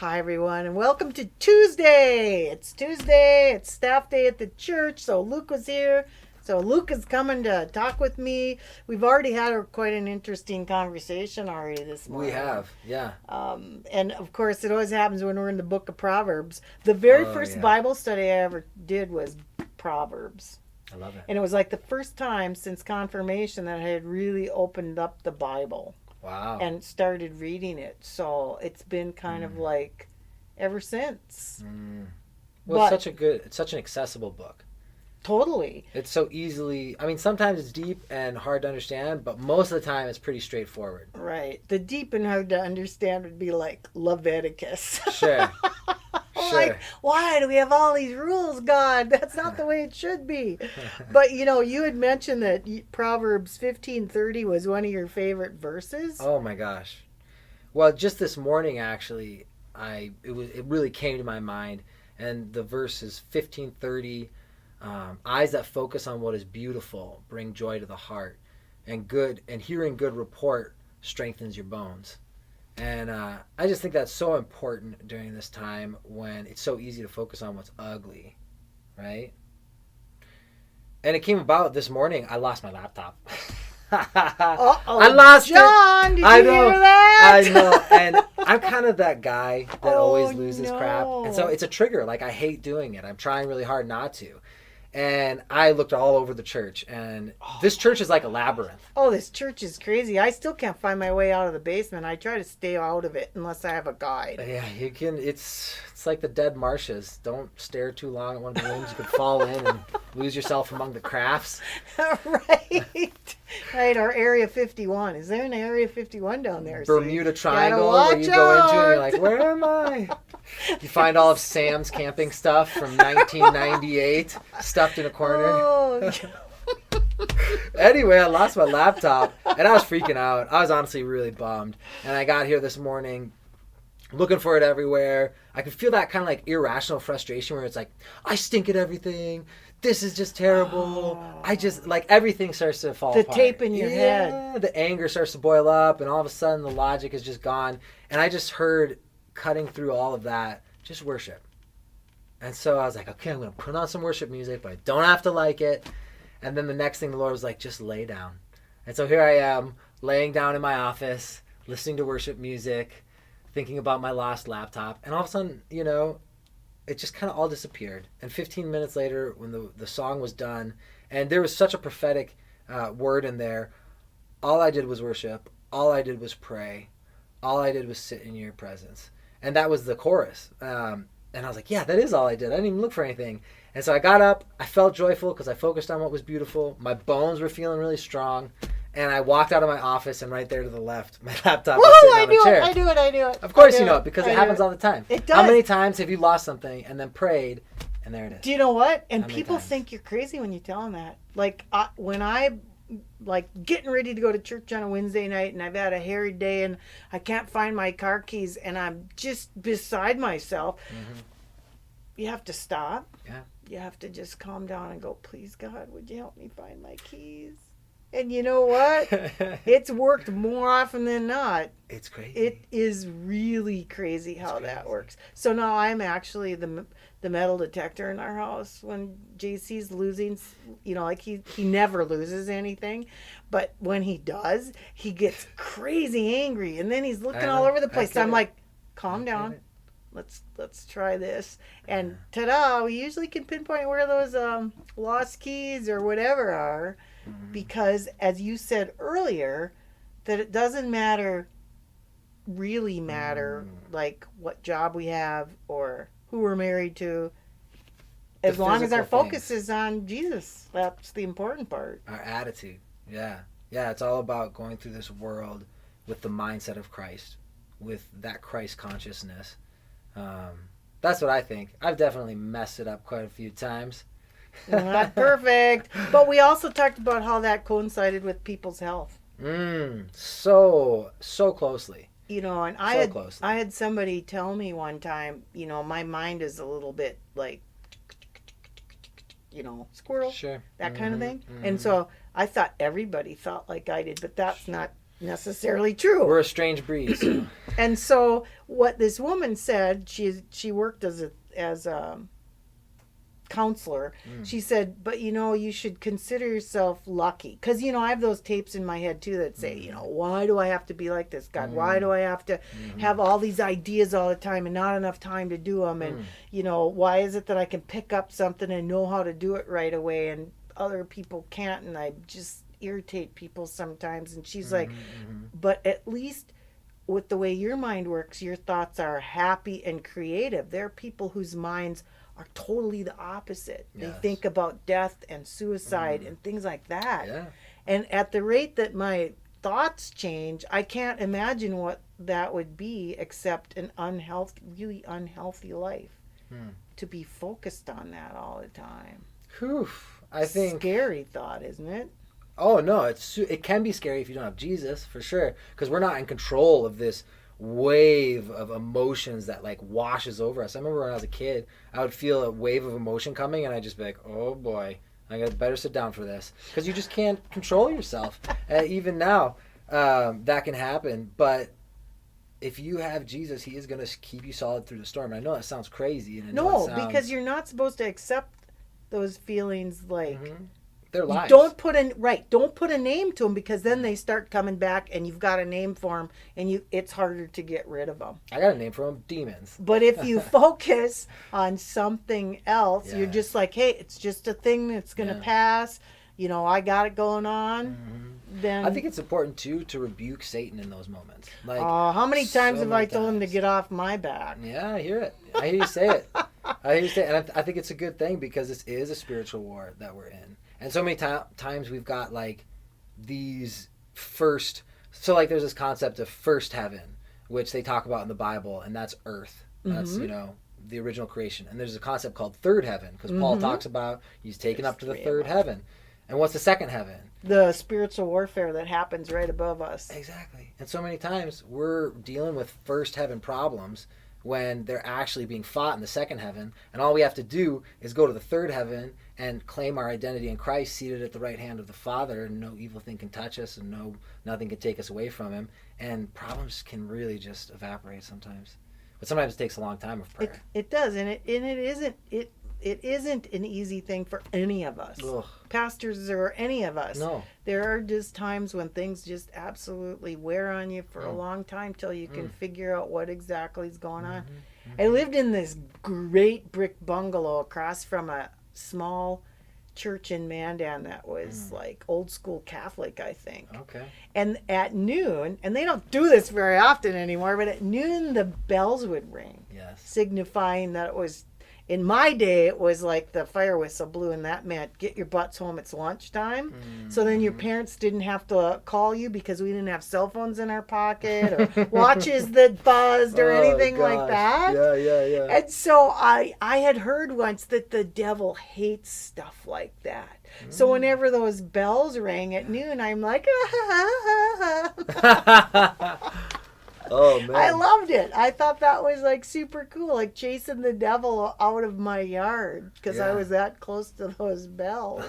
Hi, everyone, and welcome to Tuesday. It's Tuesday. It's staff day at the church, so Luke was here. So Luke is coming to talk with me. We've already had quite an interesting conversation already this morning. We have, yeah. And, of course, it always happens when we're in the book of Proverbs. The very first Bible study I ever did was Proverbs. I love it. And it was like the first time since confirmation that I had really opened up the Bible. Wow. And started reading it. So it's been kind of like ever since. Well, it's such an accessible book. Totally. It's so easily, sometimes it's deep and hard to understand, but most of the time it's pretty straightforward. Right. The deep and hard to understand would be like Leviticus. Sure. Like, why do we have all these rules, God? That's not the way it should be. But, you had mentioned that Proverbs 15:30 was one of your favorite verses. Oh, my gosh. Well, just this morning, actually, it really came to my mind. And the verse is 15:30. Eyes that focus on what is beautiful bring joy to the heart. And hearing good report strengthens your bones. And I just think that's so important during this time when it's so easy to focus on what's ugly, right? And it came about this morning. I lost my laptop. I lost John, it. Did you hear that? I know. And I'm kind of that guy that always loses crap. And so it's a trigger. Like, I hate doing it. I'm trying really hard not to. And I looked all over the church, and this church is like a labyrinth. Oh, this church is crazy. I still can't find my way out of the basement. I try to stay out of it unless I have a guide. Yeah, you can. It's like the dead marshes. Don't stare too long at one of the rooms. You could fall in and lose yourself among the crafts. Right, or Area 51. Is there an Area 51 down there? Bermuda Triangle, where you go into and you're like, where am I? You find all of Sam's camping stuff from 1998 stuffed in a corner. Oh. Anyway, I lost my laptop, and I was freaking out. I was honestly really bummed. And I got here this morning looking for it everywhere. I could feel that kind of like irrational frustration where it's like, I stink at everything. This is just terrible. I just, like, everything starts to fall apart. The tape in your head. The anger starts to boil up, and all of a sudden the logic is just gone. And I just heard, cutting through all of that, just worship. And so I was like, okay, I'm going to put on some worship music, but I don't have to like it. And then the next thing the Lord was like, just lay down. And so here I am, laying down in my office, listening to worship music, thinking about my lost laptop. And all of a sudden, it just kind of all disappeared. And 15 minutes later, when the song was done, and there was such a prophetic word in there, all I did was worship. All I did was pray. All I did was sit in your presence. And that was the chorus. And I was like, yeah, that is all I did. I didn't even look for anything. And so I got up. I felt joyful because I focused on what was beautiful. My bones were feeling really strong. And I walked out of my office, and right there to the left, my laptop was sitting on a chair. I do it. Of course you know it, because it happens all the time. It does. How many times have you lost something and then prayed, and there it is? Do you know what? And people think you're crazy when you tell them that. Like, when I, getting ready to go to church on a Wednesday night, and I've had a hairy day, and I can't find my car keys, and I'm just beside myself, you have to stop. Yeah. You have to just calm down and go, please, God, would you help me find my keys? And you know what? It's worked more often than not. It's crazy. It is really crazy how that works. So now I'm actually the metal detector in our house when JC's losing. He never loses anything, but when he does, he gets crazy angry, and then he's looking all over the place. So I'm like, calm down. Let's try this. And ta-da, we usually can pinpoint where those lost keys or whatever are. Because, as you said earlier, that it doesn't really matter, like what job we have or who we're married to, as long as our focus is on Jesus. That's the important part. Our attitude, yeah. It's all about going through this world with the mindset of Christ, with that Christ consciousness. That's what I think. I've definitely messed it up quite a few times. Not perfect. But we also talked about how that coincided with people's health. So closely. And I had somebody tell me one time, my mind is a little bit like, squirrel, sure, that kind of thing. And so I thought everybody thought like I did, but that's not necessarily true. We're a strange breed. So. And so what this woman said, she worked as a counselor. She said, but you should consider yourself lucky, because I have those tapes in my head too that say, why do I have to be like this, God? Why do I have to have all these ideas all the time and not enough time to do them? And why is it that I can pick up something and know how to do it right away and other people can't, and I just irritate people sometimes? And she's like, but at least with the way your mind works, your thoughts are happy and creative. There are people whose minds are totally the opposite. Yes. They think about death and suicide and things like that. Yeah. And at the rate that my thoughts change, I can't imagine what that would be except an really unhealthy life. To be focused on that all the time. Whew. I think scary thought, isn't it? Oh no, it can be scary if you don't have Jesus, for sure, because we're not in control of this wave of emotions that like washes over us. I remember when I was a kid, I would feel a wave of emotion coming and I'd just be like, oh boy, I better sit down for this, because you just can't control yourself. Even now, that can happen. But if you have Jesus, he is going to keep you solid through the storm. And I know that sounds crazy. Because you're not supposed to accept those feelings like their lives. Don't put a name to them, because then they start coming back and you've got a name for them and it's harder to get rid of them. I got a name for them, demons. But if you focus on something else, you're just like, hey, it's just a thing that's going to pass. I got it going on. Then I think it's important too to rebuke Satan in those moments. Like, how many times have I told him to get off my back? Yeah, I hear it. I hear you say it. And I think it's a good thing, because this is a spiritual war that we're in. And so many times we've got like these so like there's this concept of first heaven, which they talk about in the Bible, and that's earth. That's, the original creation. And there's a concept called third heaven, because Paul talks about he's taken up to the third heaven. And what's the second heaven? The spiritual warfare that happens right above us. Exactly. And so many times we're dealing with first heaven problems when they're actually being fought in the second heaven. And all we have to do is go to the third heaven and claim our identity in Christ, seated at the right hand of the Father, and no evil thing can touch us, and nothing can take us away from him. And problems can really just evaporate sometimes. But sometimes it takes a long time of prayer. It does, and it isn't an easy thing for any of us. Ugh. Pastors or any of us. No. There are just times when things just absolutely wear on you for a long time till you can figure out what exactly is going on. I lived in this great brick bungalow across from a small church in Mandan that was like old school Catholic, I think. Okay. And at noon, and they don't do this very often anymore, but at noon the bells would ring. Yes. Signifying that it was, in my day, it was like the fire whistle blew, and that meant get your butts home, it's lunchtime. So then your parents didn't have to call you, because we didn't have cell phones in our pocket or watches that buzzed or anything like that. Yeah. And so I had heard once that the devil hates stuff like that. So whenever those bells rang at noon, I'm like, Oh man, I loved it. I thought that was like super cool, like chasing the devil out of my yard, because I was that close to those bells.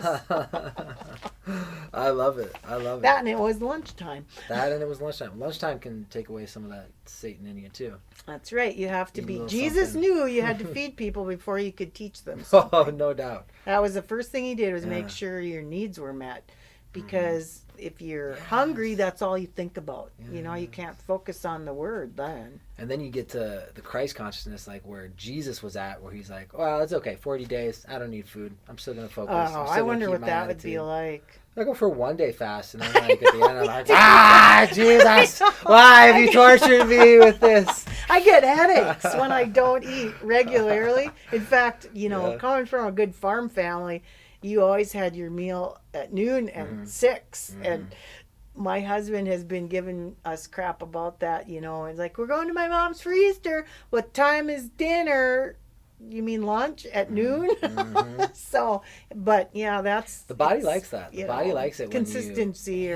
I love it. That, and it was lunchtime. Lunchtime can take away some of that Satan in you too. That's right. You have to be. Jesus something. knew you had to feed people before you could teach them something. Oh, no doubt. That was the first thing he did, was make sure your needs were met. Because if you're hungry, that's all you think about. You can't focus on the word then. And then you get to the Christ consciousness, like where Jesus was at, where he's like, well, it's okay, 40 days, I don't need food. I'm still going to focus. I wonder what that would be like. I go for a 1 day fast, and then like at the end, I'm like, Jesus, why have you tortured me with this? I get headaches when I don't eat regularly. In fact, coming from a good farm family, you always had your meal at noon and 6. And my husband has been giving us crap about that, It's like, we're going to my mom's for Easter. What time is dinner? You mean lunch at noon? So, but yeah, that's... The body likes that. The body likes it when consistency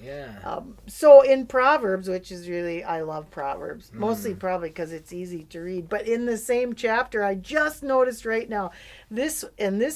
Yeah. So in Proverbs, which is really... I love Proverbs. Mostly probably because it's easy to read. But in the same chapter, I just noticed right now, this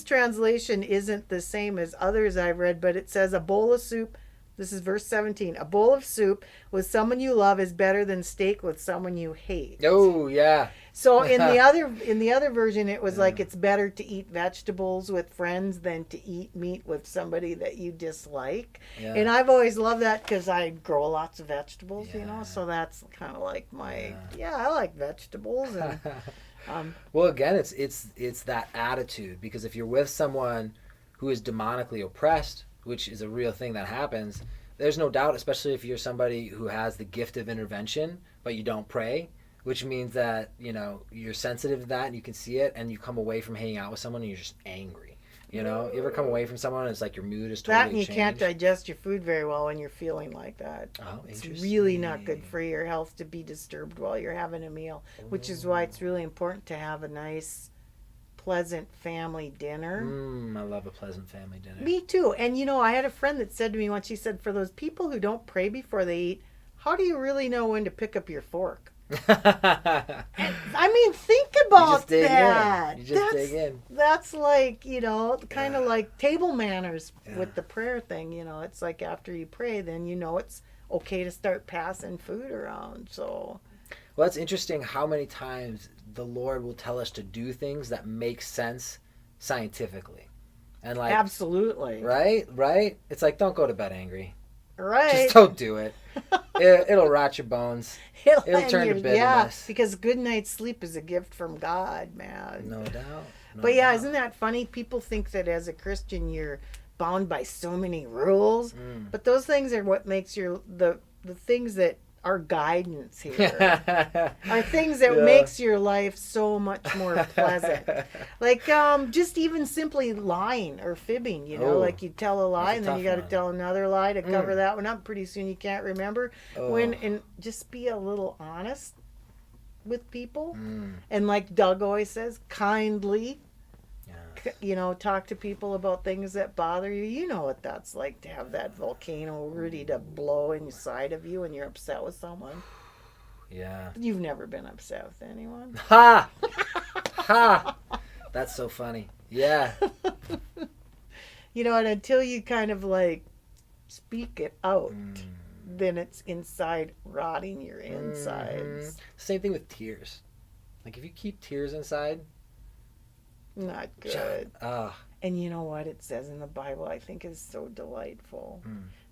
translation isn't the same as others I've read, but it says a bowl of soup This is verse 17. A bowl of soup with someone you love is better than steak with someone you hate. Oh, yeah. So in the other version, it was like it's better to eat vegetables with friends than to eat meat with somebody that you dislike. Yeah. And I've always loved that because I grow lots of vegetables, you know. Yeah. So that's kind of like my I like vegetables. And well, again, it's that attitude, because if you're with someone who is demonically oppressed, which is a real thing that happens, there's no doubt, especially if you're somebody who has the gift of intervention, but you don't pray, which means that, you know, you're sensitive to that and you can see it, and you come away from hanging out with someone and you're just angry. You know, you ever come away from someone and it's like your mood is totally that, and you changed? can't digest your food very well when you're feeling like that. Oh, It's interesting. really not good for your health to be disturbed while you're having a meal, which is why it's really important to have a nice, pleasant family dinner. I love a pleasant family dinner. Me too. And you know, I had a friend that said to me once, she said, for those people who don't pray before they eat, how do you really know when to pick up your fork? I mean, think about that. You just dig in. That's like, you know, kind of like table manners with the prayer thing. You know, it's like after you pray, then you know it's okay to start passing food around. So, well, it's interesting how many times the Lord will tell us to do things that make sense scientifically. And like, absolutely. Right? It's like, don't go to bed angry. Right. Just don't do it. It'll rot your bones. It'll turn to bitterness. Yeah, because good night's sleep is a gift from God, man. No doubt. But yeah, isn't that funny? People think that as a Christian you're bound by so many rules, but those things are what makes the things that are guidance here are things that makes your life so much more pleasant. Like just even simply lying or fibbing, you know, like you tell a lie and then you got to tell another lie to cover that one up. Pretty soon you can't remember and just be a little honest with people. And like Doug always says, kindly, you know, talk to people about things that bother you. You know what that's like to have that volcano ready to blow inside of you and you're upset with someone. Yeah. You've never been upset with anyone. Ha! Ha! That's so funny. Yeah. You know, and until you kind of like speak it out, then it's inside rotting your insides. Same thing with tears. Like if you keep tears inside, not good. And you know what it says in the Bible, I think is so delightful,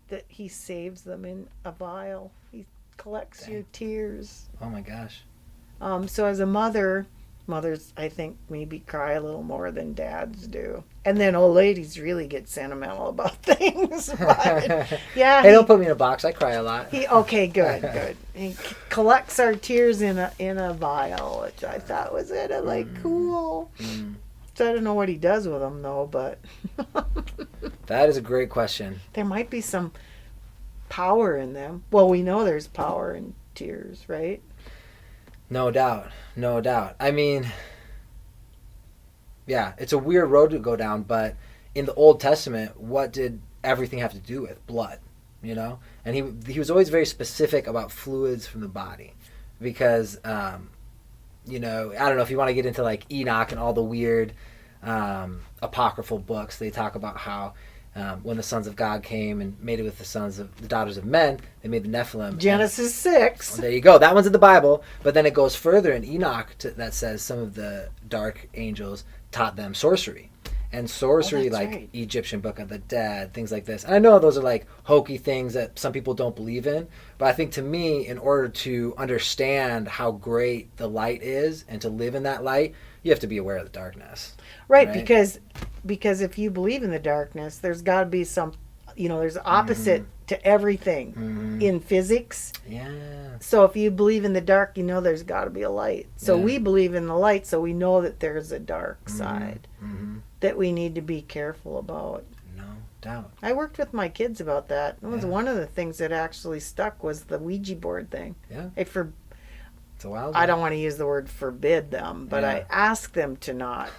that he saves them in a vial. He collects your tears. Oh my gosh. So as a mothers, I think, maybe cry a little more than dads do. And then old ladies really get sentimental about things. But, yeah. Hey, don't put me in a box. I cry a lot. Okay, good. He collects our tears in a vial, which I thought was cool. So I don't know what he does with them, though, but... That is a great question. There might be some power in them. Well, we know there's power in tears, right? No doubt. I mean, yeah, it's a weird road to go down, but in the Old Testament, what did everything have to do with? Blood, you know? And he was always very specific about fluids from the body because... you know, I don't know if you want to get into like Enoch and all the weird apocryphal books. They talk about how when the sons of God came and made it with the daughters of men, they made the Nephilim. Genesis 6. There you go. That one's in the Bible. But then it goes further in Enoch that says some of the dark angels taught them sorcery. And sorcery, like Egyptian Book of the Dead, things like this. And I know those are like hokey things that some people don't believe in. But I think to me, in order to understand how great the light is and to live in that light, you have to be aware of the darkness. Right? because if you believe in the darkness, there's got to be some, you know, there's opposite to everything in physics. Yeah. So if you believe in the dark, you know there's got to be a light. So we believe in the light, so we know that there's a dark side that we need to be careful about. No doubt. I worked with my kids about that. It was one of the things that actually stuck was the Ouija board thing. Yeah. It's a wild I don't want to use the word forbid them, but I ask them to not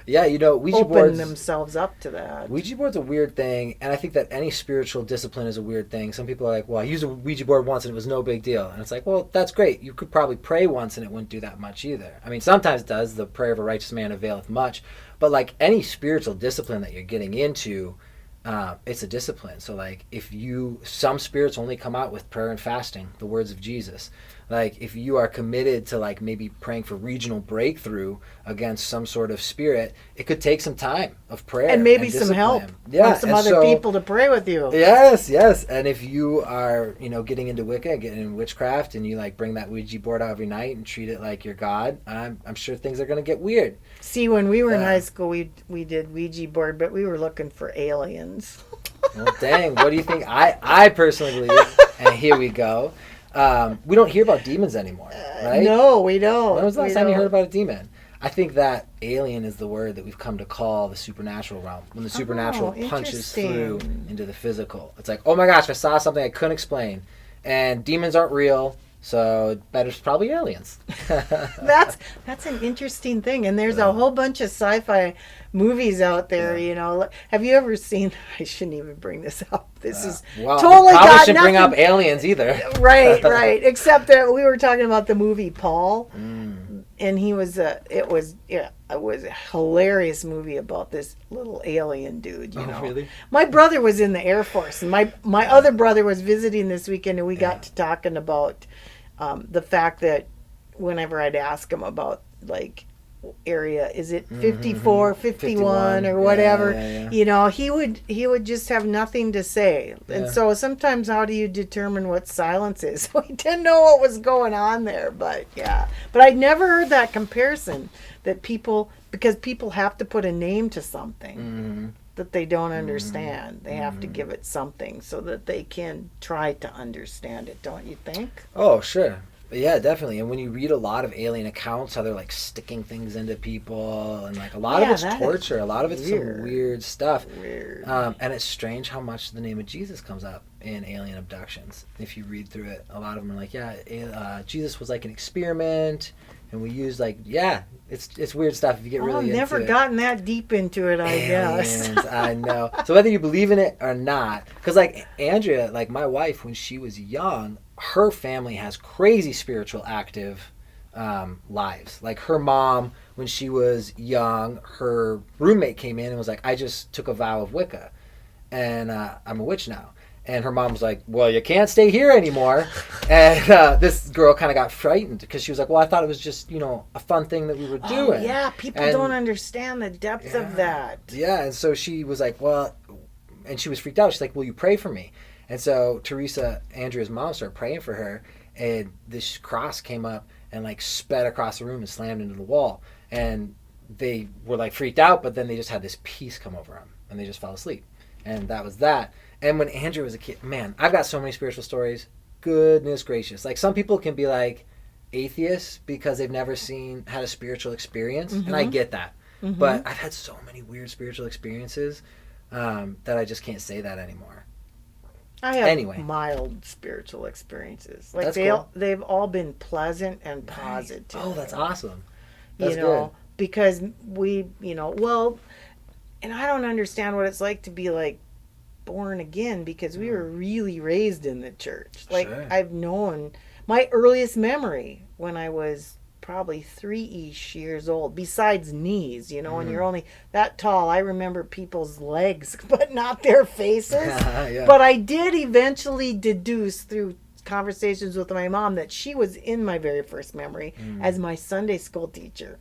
yeah, you know, Ouija open boards, themselves up to that. Ouija board's a weird thing, and I think that any spiritual discipline is a weird thing. Some people are like, well, I used a Ouija board once and it was no big deal. And it's like, well, that's great. You could probably pray once and it wouldn't do that much either. I mean, sometimes it does. The prayer of a righteous man availeth much. But like any spiritual discipline that you're getting into, it's a discipline. So like some spirits only come out with prayer and fasting, the words of Jesus. Like if you are committed to like maybe praying for regional breakthrough against some sort of spirit, it could take some time of prayer and maybe some help from some other people to pray with you. Yes. And if you are, getting into Wicca, getting into witchcraft, and you like bring that Ouija board out every night and treat it like your god, I'm sure things are going to get weird. See, when we were in high school, we did Ouija board, but we were looking for aliens. Well, dang, what do you think? I personally believe, and here we go. We don't hear about demons anymore, right? No, we don't. When was the last time you heard about a demon? I think that alien is the word that we've come to call the supernatural realm. When the supernatural punches through into the physical. It's like, oh my gosh, I saw something I couldn't explain. And demons aren't real, so it's probably aliens. That's an interesting thing. And there's a whole bunch of sci-fi movies out there, Have you ever seen, I shouldn't even bring this up. This is totally probably shouldn't bring up aliens either. Right. Except that we were talking about the movie Paul. And it was a hilarious movie about this little alien dude, Oh, really? My brother was in the Air Force, and my other brother was visiting this weekend, and we got to talking about the fact that whenever I'd ask him about, like, area, is it 54, 51 or whatever, yeah. he would just have nothing to say. And so sometimes, how do you determine what silence is? So he didn't know what was going on there, but I'd never heard that comparison, that because people have to put a name to something that they don't understand. They have to give it something so that they can try to understand it, don't you think? Oh, sure. Yeah, definitely. And when you read a lot of alien accounts, how they're like sticking things into people, and like a lot of it's torture, a lot of it's some weird stuff. And it's strange how much the name of Jesus comes up in alien abductions. If you read through it, a lot of them are like, Jesus was like an experiment, and we used it's weird stuff if you get really into it. I've never gotten that deep into it, I guess. I know. So whether you believe in it or not, because like Andrea, like my wife, when she was young, her family has crazy spiritual active lives. Like her mom, when she was young, her roommate came in and was like, I just took a vow of Wicca, and I'm a witch now. And her mom was like, well, you can't stay here anymore. And this girl kind of got frightened because she was like, well, I thought it was just, a fun thing that we were doing. Yeah, people don't understand the depth of that. Yeah, and so she was like, well, and she was freaked out. She's like, will you pray for me? And so Teresa, Andrea's mom, started praying for her, and this cross came up and like sped across the room and slammed into the wall. And they were like freaked out, but then they just had this peace come over them, and they just fell asleep. And that was that. And when Andrea was a kid, man, I've got so many spiritual stories. Goodness gracious. Like some people can be like atheists because they've never had a spiritual experience. And I get that. But I've had so many weird spiritual experiences that I just can't say that anymore. I have mild spiritual experiences. Like they've all been pleasant and positive. Oh, that's awesome. That's good. Because we, and I don't understand what it's like to be like born again, because we were really raised in the church. Like I've known my earliest memory when I was probably 3-ish years old, besides knees, when you're only that tall. I remember people's legs, but not their faces. But I did eventually deduce through conversations with my mom that she was in my very first memory as my Sunday school teacher.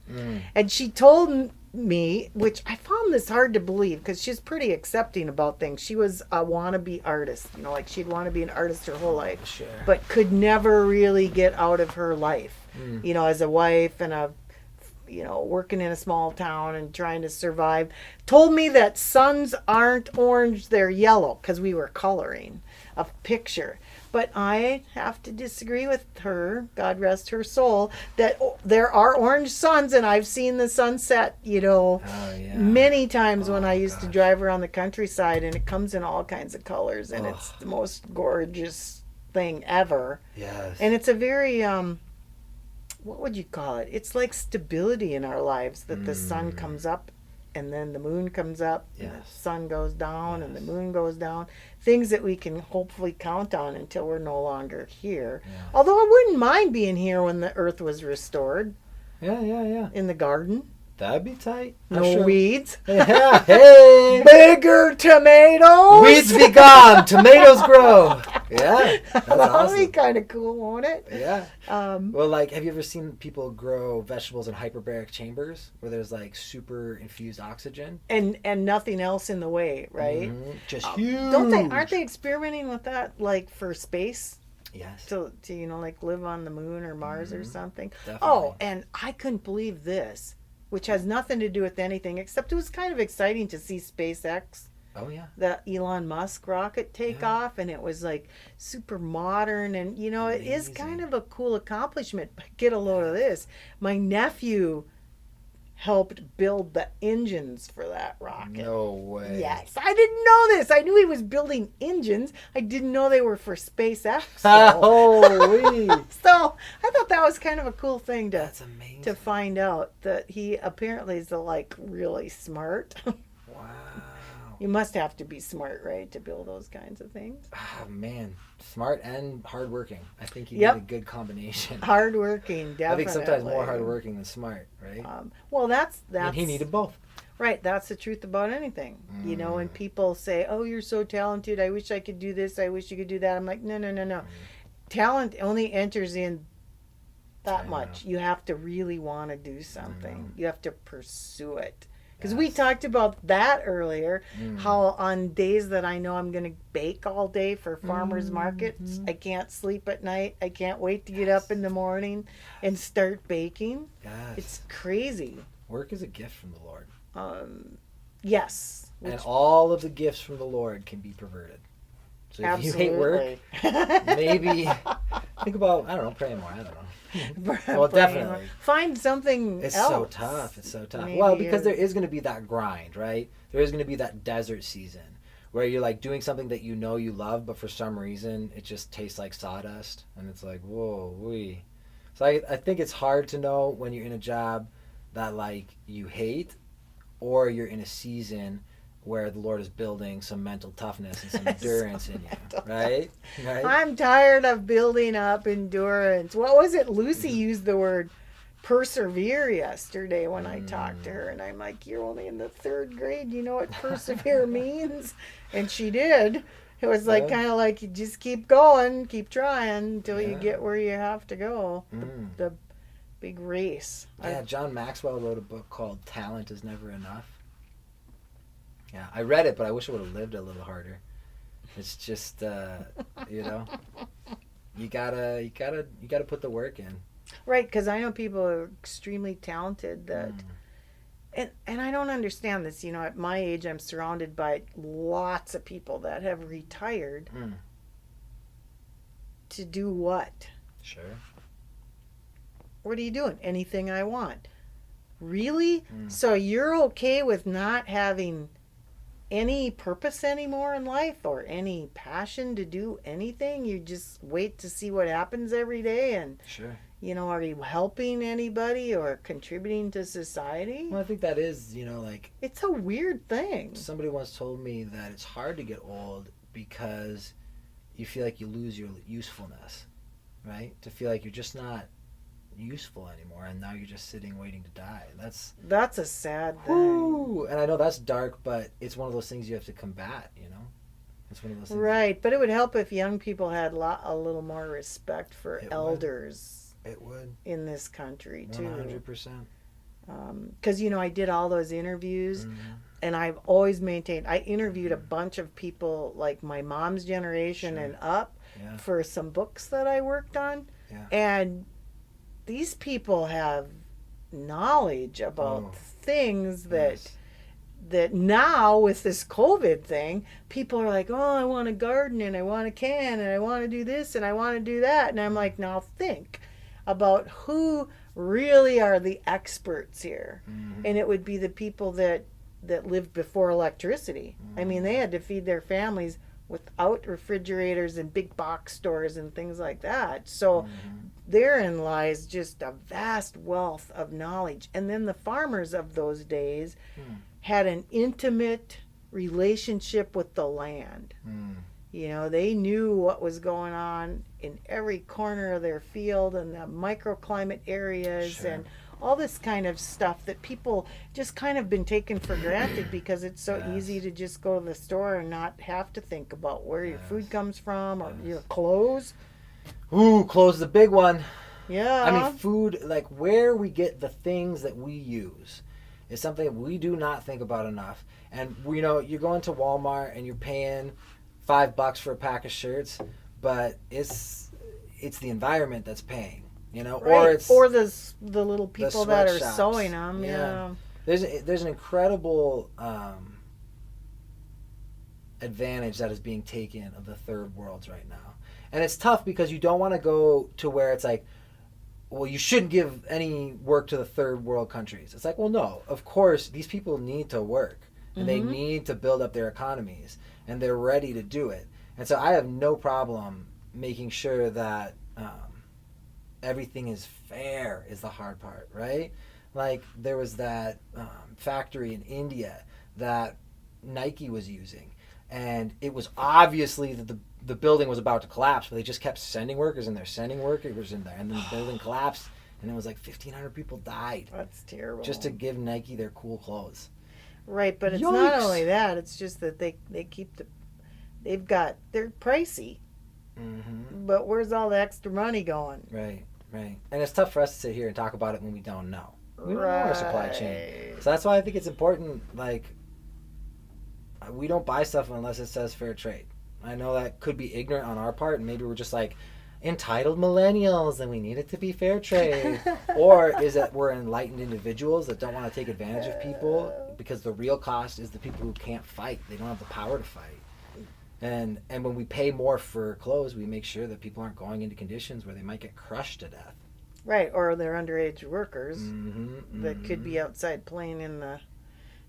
And she told me, which I found this hard to believe because she's pretty accepting about things. She was a wannabe artist, like she'd want to be an artist her whole life, but could never really get out of her life, as a wife and working in a small town and trying to survive. Told me that suns aren't orange, they're yellow, because we were coloring a picture. But I have to disagree with her, God rest her soul, that there are orange suns, and I've seen the sunset, many times when I used to drive around the countryside, and it comes in all kinds of colors, and it's the most gorgeous thing ever. Yes. And it's a very, what would you call it? It's like stability in our lives, that the sun comes up, and then the moon comes up, and the sun goes down, and the moon goes down. Things that we can hopefully count on until we're no longer here. Although I wouldn't mind being here when the earth was restored. Yeah. In the garden. That'd be tight. No I'm sure. weeds. Yeah. Hey. Bigger tomatoes. Weeds be gone. Tomatoes grow. Yeah. That's That'll awesome. be kind of cool, won't it? Yeah. Um, Well, like, have you ever seen people grow vegetables in hyperbaric chambers where there's like super infused oxygen? and nothing else in the way, right? Just huge. Aren't they experimenting with that, like, for space? Yes. To like live on the moon or Mars or something. Definitely. Oh, and I couldn't believe this, which has nothing to do with anything, except it was kind of exciting to see SpaceX, Oh yeah. the Elon Musk rocket, take off, and it was like super modern, and it is kind of a cool accomplishment. But get a load of this. My nephew helped build the engines for that rocket. No way. Yes, I didn't know this. I knew he was building engines. I didn't know they were for SpaceX. though. Holy. So I thought that was kind of a cool thing That's amazing. to find out that he apparently is like really smart. Wow. You must have to be smart, right, to build those kinds of things. Oh man, smart and hardworking. I think you Yep. need a good combination. Hardworking, definitely. I think sometimes more hardworking than smart, right? Well, that's And he needed both. right. That's the truth about anything. When people say, "Oh, you're so talented. I wish I could do this. I wish you could do that." I'm like, no. Talent only enters in that much. You have to really want to do something. You have to pursue it. Because we talked about that earlier, how on days that I know I'm going to bake all day for farmers markets, I can't sleep at night. I can't wait to get up in the morning and start baking. Yes. It's crazy. Work is a gift from the Lord. Yes. And all of the gifts from the Lord can be perverted. So if you hate work, maybe think about, I don't know, praying more. I don't know. Well, definitely. Find something It's else. so tough. It's so tough. Maybe Well, because there is going to be that grind, right? There is going to be that desert season where you're like doing something that you know you love, but for some reason it just tastes like sawdust. And it's like, whoa, wee. So I think it's hard to know when you're in a job that like you hate or you're in a season where the Lord is building some mental toughness and some endurance in you, right? I'm tired of building up endurance. What was it? Lucy used the word persevere yesterday when I talked to her, and I'm like, "You're only in the 3rd grade. You know what persevere means?" And she did. It was like kind of like you just keep going, keep trying until you get where you have to go. The big race. Yeah, John Maxwell wrote a book called "Talent Is Never Enough." Yeah, I read it, but I wish I would have lived a little harder. It's just, you gotta put the work in. Right, because I know people are extremely talented that, and I don't understand this. At my age, I'm surrounded by lots of people that have retired to do what? Sure. What are you doing? Anything I want. Really? So you're okay with not having any purpose anymore in life or any passion to do anything? You just wait to see what happens every day, and Sure. are you helping anybody or contributing to society? Well, I think that is, like It's a weird thing. somebody once told me that it's hard to get old because you feel like you lose your usefulness, right? To feel like you're just not useful anymore, and now you're just sitting waiting to die. That's a sad thing. Whew, and I know that's dark, but it's one of those things you have to combat, It's one of those things. Right, but it would help if young people had a little more respect for elders. It would. In this country, too. 100%. Because, I did all those interviews, and I've always maintained, I interviewed a bunch of people like my mom's generation and up for some books that I worked on. Yeah. And these people have knowledge about things that now with this COVID thing, people are like, "Oh, I want a garden and I want a can and I want to do this and I want to do that." And I'm like, now think about who really are the experts here. And it would be the people that lived before electricity. I mean, they had to feed their families without refrigerators and big box stores and things like that. So therein lies just a vast wealth of knowledge. And then the farmers of those days had an intimate relationship with the land. They knew what was going on in every corner of their field and the microclimate areas and all this kind of stuff that people just kind of been taken for granted because it's so easy to just go to the store and not have to think about where your food comes from or your clothes. Ooh, clothes is a big one. Yeah. I mean, food, like where we get the things that we use is something that we do not think about enough. And, you know, you go into Walmart and you're paying $5 for a pack of shirts, but it's the environment that's paying, you know, right. or the little people that are sweatshops. sewing them. Yeah. There's an incredible advantage that is being taken of the third worlds right now. And it's tough because you don't want to go to where it's like, well, you shouldn't give any work to the third world countries. It's like, well, no, of course, these people need to work and they need to build up their economies and they're ready to do it. And so I have no problem making sure that everything is fair is the hard part, right? Like there was that factory in India that Nike was using, and it was obviously that the building was about to collapse, but they just kept sending workers in there, and then the building collapsed, and it was like 1,500 people died. That's terrible. Just to give Nike their cool clothes. Right, but it's not only that, it's just that they're pricey. Mm-hmm. But where's all the extra money going? Right. And it's tough for us to sit here and talk about it when we don't know. We don't know our supply chain. So that's why I think it's important, like, we don't buy stuff unless it says fair trade. I know that could be ignorant on our part, and maybe we're just like entitled millennials and we need it to be fair trade. Or is it we're enlightened individuals that don't want to take advantage of people because the real cost is the people who can't fight. They don't have the power to fight. And when we pay more for clothes, we make sure that people aren't going into conditions where they might get crushed to death. Right, or they're underage workers that could be outside playing in the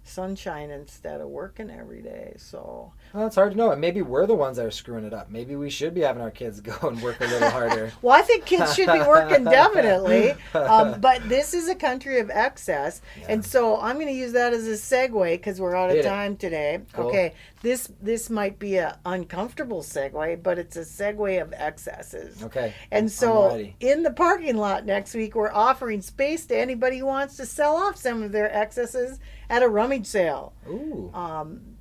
sunshine instead of working every day. So well, it's hard to know. And maybe we're the ones that are screwing it up. Maybe we should be having our kids go and work a little harder. Well, I think kids should be working definitely. But this is a country of excess. Yeah. And so I'm going to use that as a segue because we're out of time today. Cool. Okay. This might be an uncomfortable segue, but it's a segue of excesses. Okay. And so in the parking lot next week, we're offering space to anybody who wants to sell off some of their excesses at a rummage sale. Ooh.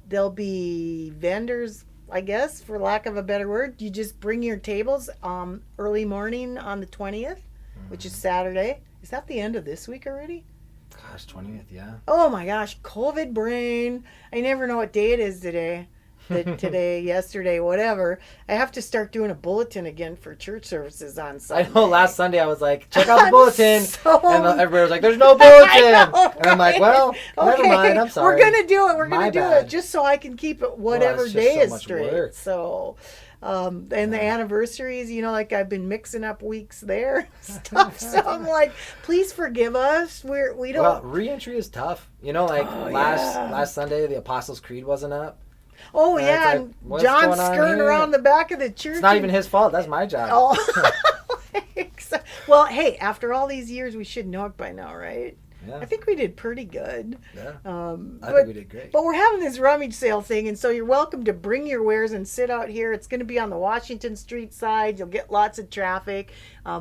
There'll be vendors, I guess, for lack of a better word. You just bring your tables early morning on the 20th, which is Saturday. Is that the end of this week already? Gosh, 20th, yeah. Oh my gosh, COVID brain. I never know what day it is today. Today, yesterday, whatever. I have to start doing a bulletin again for church services on Sunday. I know last Sunday I was like, check out the bulletin. And everybody was like, there's no bulletin. Know, right? And I'm like, well, never mind. I'm sorry. We're going to do it. We're going to do it just so I can keep it whatever day is straight. Work. So, and the anniversaries, you know, like I've been mixing up weeks there stuff. So I'm like, please forgive us. We don't. Well, re-entry is tough. You know, like last Sunday, the Apostles' Creed wasn't up. Oh, yeah, and John's skirting around the back of the church. It's not even his fault. That's my job. Oh. Well, hey, after all these years, we should know it by now, right? Yeah. I think we did pretty good. Yeah, I think we did great. But we're having this rummage sale thing, and so you're welcome to bring your wares and sit out here. It's going to be on the Washington Street side. You'll get lots of traffic.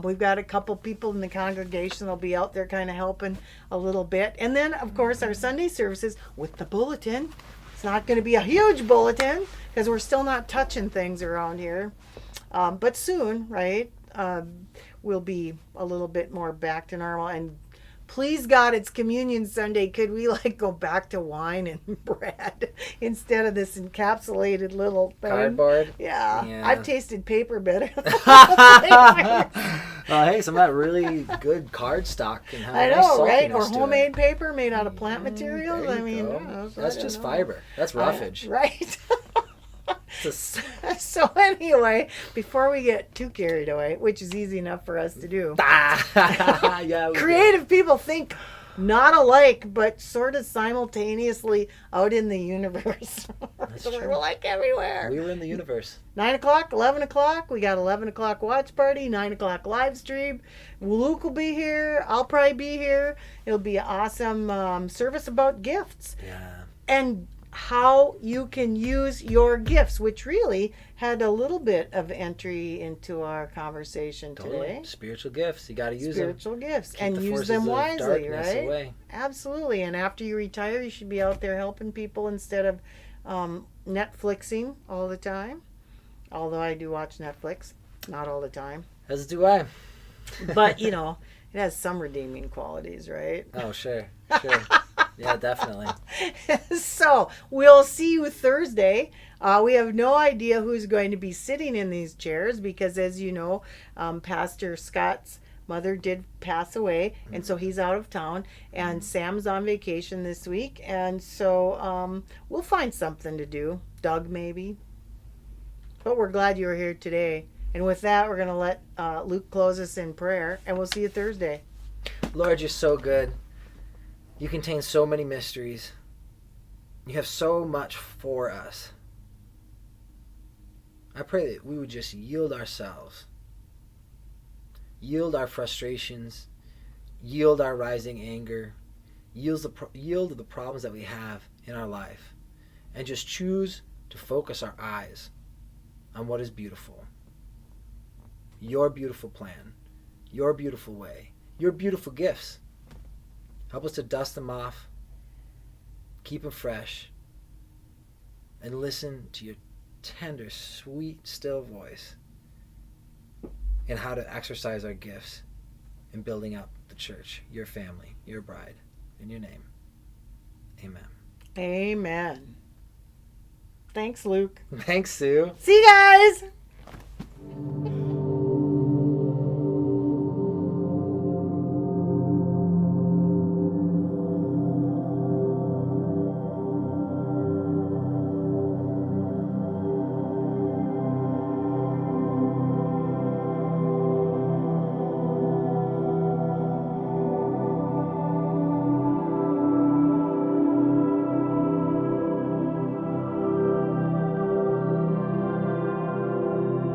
We've got a couple people in the congregation that'll be out there kind of helping a little bit. And then, of course, our Sunday services with the bulletin. It's not going to be a huge bulletin because we're still not touching things around here. But soon, right, we'll be a little bit more back to normal. And please God, it's Communion Sunday. Could we go back to wine and bread instead of this encapsulated little thing? Cardboard? Yeah. I've tasted paper better. Hey, some of that really good card stock can have I know, right? Or homemade paper made out of plant materials. I mean, that's just fiber. That's roughage. Right. So anyway, before we get too carried away, which is easy enough for us to do, creative people think not alike, but sort of simultaneously out in the universe. So we're like everywhere. We were in the universe. 9 o'clock, 11 o'clock. We got 11 o'clock watch party, 9 o'clock live stream. Luke will be here. I'll probably be here. It'll be an awesome service about gifts. Yeah. And how you can use your gifts, which really had a little bit of entry into our conversation today. Spiritual gifts. You got to use Spiritual gifts them. and Keep the use forces them of wisely, darkness right? away. Absolutely. And after you retire, you should be out there helping people instead of Netflixing all the time. Although I do watch Netflix, not all the time. As do I. But, you know, it has some redeeming qualities, right? Oh, sure. Yeah, definitely. So we'll see you Thursday. We have no idea who's going to be sitting in these chairs because, as you know, Pastor Scott's mother did pass away, and so he's out of town, and Sam's on vacation this week, and so we'll find something to do. Doug, maybe. But we're glad you were here today. And with that, we're going to let Luke close us in prayer, and we'll see you Thursday. Lord, you're so good. You contain so many mysteries. You have so much for us. I pray that we would just yield ourselves, yield our frustrations, yield our rising anger, yield the problems that we have in our life, and just choose to focus our eyes on what is beautiful. Your beautiful plan, your beautiful way, your beautiful gifts. Help us to dust them off, keep them fresh, and listen to your tender, sweet, still voice and how to exercise our gifts in building up the church, your family, your bride. In your name, amen. Amen. Thanks, Luke. Thanks, Sue. See you guys.